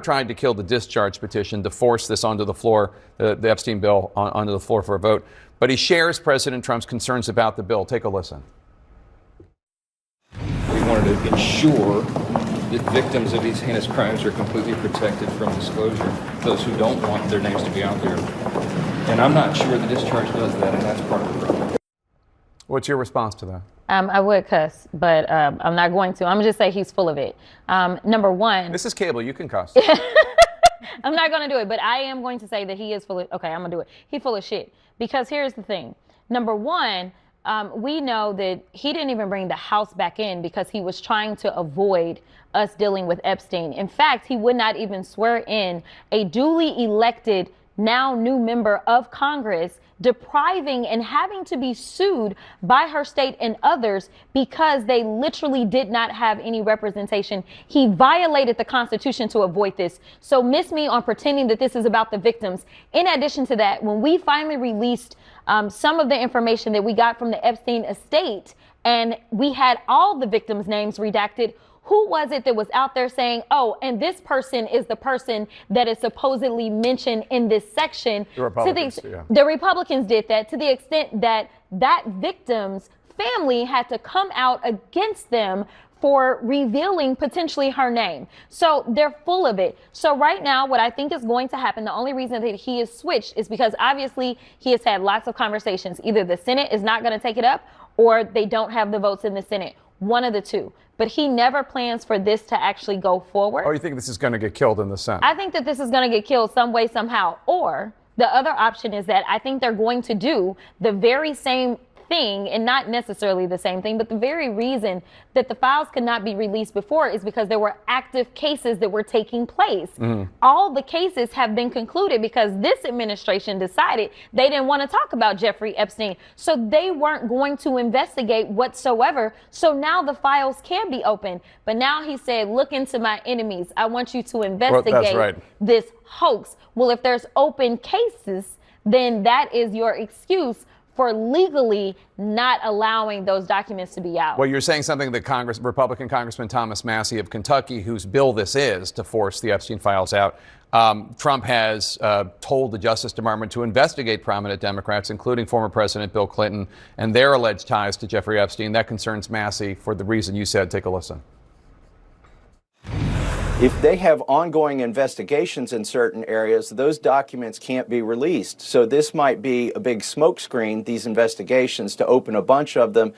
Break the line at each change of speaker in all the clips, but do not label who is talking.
tried to kill the discharge petition to force this onto the floor, the Epstein bill, onto the floor for a vote. But he shares President Trump's concerns about the bill. Take a listen.
We wanted to ensure that victims of these heinous crimes are completely protected from disclosure, those who don't want their names to be out there. And I'm not sure the discharge does that, and that's part of the problem.
What's your response to that?
I would cuss, but I'm not going to. I'm going to just say he's full of it. Number one.
This is cable. You can cuss.
I'm not going to do it, but I am going to say that he is full of, okay, I'm going to do it. He's full of shit. Because here's the thing. Number one, we know that he didn't even bring the House back in because he was trying to avoid us dealing with Epstein. In fact, he would not even swear in a duly elected, now new member of Congress, depriving and having to be sued by her state and others because they literally did not have any representation. He violated the Constitution to avoid this. So miss me on pretending that this is about the victims. In addition to that, when we finally released some of the information that we got from the Epstein estate and we had all the victims' names redacted, who was it that was out there saying, oh, and this person is the person that is supposedly mentioned in this section?
The Republicans, yeah.
The Republicans did that to the extent that that victim's family had to come out against them for revealing potentially her name. So they're full of it. So right now, what I think is going to happen, the only reason that he is switched is because obviously he has had lots of conversations. Either the Senate is not going to take it up or they don't have the votes in the Senate. One of the two. But he never plans for this to actually go forward.
Or you think this is going to get killed in the Senate?
I think that this is going to get killed some way, somehow. Or the other option is that I think they're going to do the very same thing, and not necessarily the same thing, but the very reason that the files could not be released before is because there were active cases that were taking place. All the cases have been concluded because this administration decided they didn't want to talk about Jeffrey Epstein. So they weren't going to investigate whatsoever. So now the files can be open. But now he said, look into my enemies. I want you to investigate this hoax. Well, if there's open cases, then that is your excuse for legally not allowing those documents to be out.
Well, you're saying something that Republican Congressman Thomas Massie of Kentucky, whose bill this is to force the Epstein files out, Trump has told the Justice Department to investigate prominent Democrats, including former President Bill Clinton, and their alleged ties to Jeffrey Epstein. That concerns Massie for the reason you said. Take a listen.
If they have ongoing investigations in certain areas, those documents can't be released. So this might be a big smokescreen, these investigations, to open a bunch of them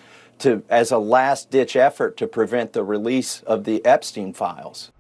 as a last-ditch effort to prevent the release of the Epstein files.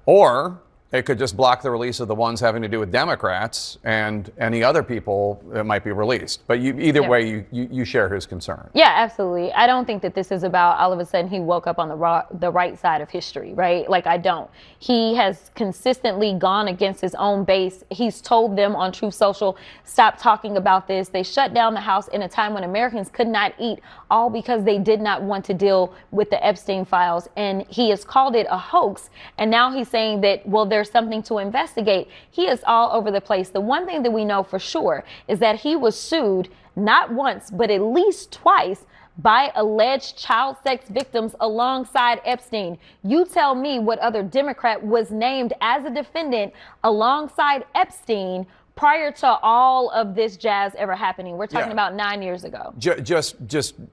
Or it could just block the release of the ones having to do with Democrats and any other people that might be released. But either way, you share his concern.
Yeah, absolutely. I don't think that this is about all of a sudden he woke up on the right side of history, right? Like, I don't. He has consistently gone against his own base. He's told them on Truth Social, stop talking about this. They shut down the House in a time when Americans could not eat, all because they did not want to deal with the Epstein files. And he has called it a hoax. And now he's saying that, well, there's something to investigate. He is all over the place. The one thing that we know for sure is that he was sued not once, but at least twice by alleged child sex victims alongside Epstein. You tell me what other Democrat was named as a defendant alongside Epstein prior to all of this jazz ever happening. We're talking about 9 years ago.
Just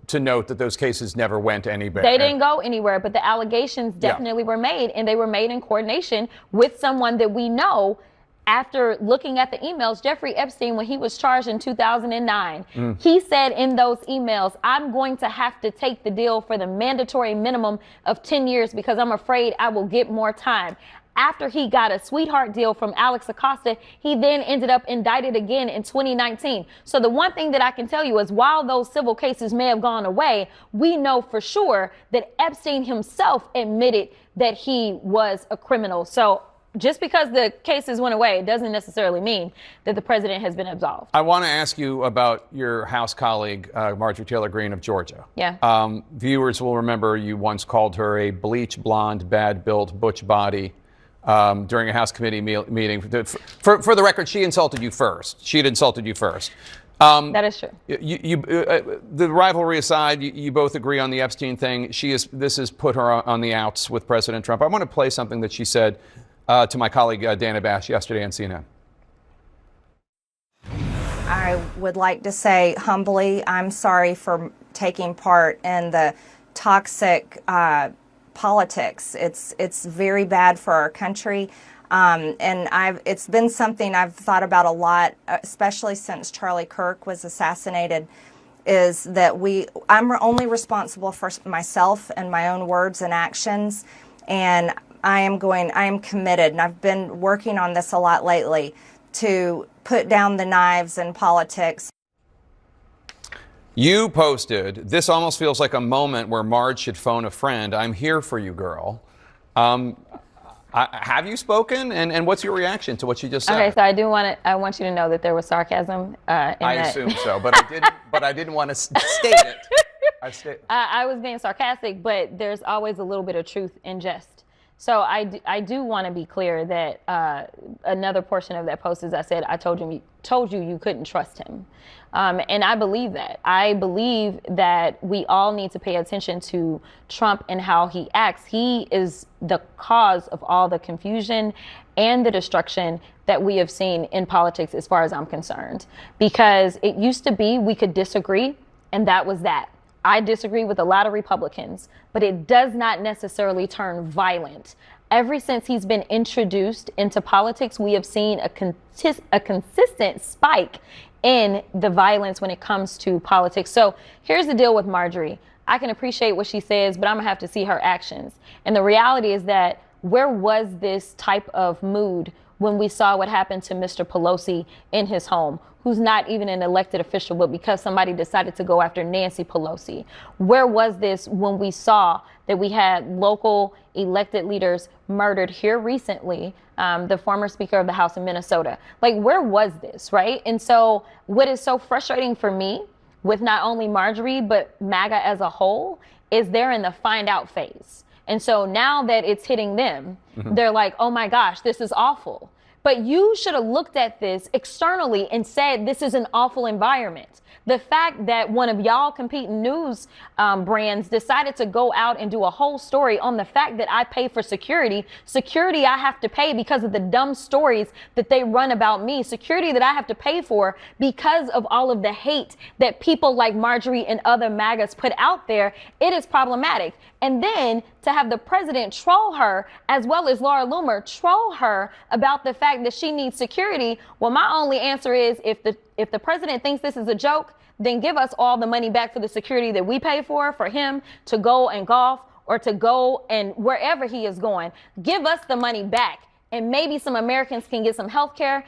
to note that those cases never went anywhere.
They didn't go anywhere, but the allegations definitely were made, and they were made in coordination with someone that we know. After looking at the emails, Jeffrey Epstein, when he was charged in 2009, he said in those emails, I'm going to have to take the deal for the mandatory minimum of 10 years because I'm afraid I will get more time. After he got a sweetheart deal from Alex Acosta, he then ended up indicted again in 2019. So the one thing that I can tell you is while those civil cases may have gone away, we know for sure that Epstein himself admitted that he was a criminal. So just because the cases went away doesn't necessarily mean that the president has been absolved.
I want to ask you about your House colleague, Marjorie Taylor Greene of Georgia.
Yeah.
Viewers will remember you once called her a bleach blonde, bad-built, butch body during a House committee meeting. For the record, she insulted you first. She had insulted you first.
That is true.
The rivalry aside, you both agree on the Epstein thing. This has put her on the outs with President Trump. I want to play something that she said to my colleague Dana Bash yesterday on CNN.
I would like to say humbly, I'm sorry for taking part in the toxic politics. It's very bad for our country. And it's been something I've thought about a lot, especially since Charlie Kirk was assassinated, is that I'm only responsible for myself and my own words and actions. And I am committed, and I've been working on this a lot lately, to put down the knives in politics.
You posted, "This almost feels like a moment where Marge should phone a friend. I'm here for you, girl." Have you spoken? And what's your reaction to what you just said?
Okay, so I want you to know that there was sarcasm in that.
I assume so, but I didn't want to state it.
I was being sarcastic, but there's always a little bit of truth in jest. So I do want to be clear that another portion of that post is I said, I told you you couldn't trust him. And I believe that. I believe that we all need to pay attention to Trump and how he acts. He is the cause of all the confusion and the destruction that we have seen in politics, as far as I'm concerned. Because it used to be we could disagree, and that was that. I disagree with a lot of Republicans, but it does not necessarily turn violent. Ever since he's been introduced into politics, we have seen a consistent spike in the violence when it comes to politics. So here's the deal with Marjorie. I can appreciate what she says, but I'm gonna have to see her actions. And the reality is that where was this type of mood when we saw what happened to Mr. Pelosi in his home, who's not even an elected official, but because somebody decided to go after Nancy Pelosi? Where was this when we saw that we had local elected leaders murdered here recently, the former Speaker of the House in Minnesota? Like, where was this, right? And so what is so frustrating for me with not only Marjorie, but MAGA as a whole, is they're in the find out phase. And so now that it's hitting them, they're like, oh my gosh, this is awful. But you should have looked at this externally and said, this is an awful environment. The fact that one of y'all competing news brands decided to go out and do a whole story on the fact that I pay for security I have to pay because of the dumb stories that they run about me, security that I have to pay for because of all of the hate that people like Marjorie and other MAGAs put out there, it is problematic. And then to have the president troll her, as well as Laura Loomer troll her about the fact that she needs security. Well, my only answer is, if the president thinks this is a joke, then give us all the money back for the security that we pay for him to go and golf or to go and wherever he is going. Give us the money back. And maybe some Americans can get some health care,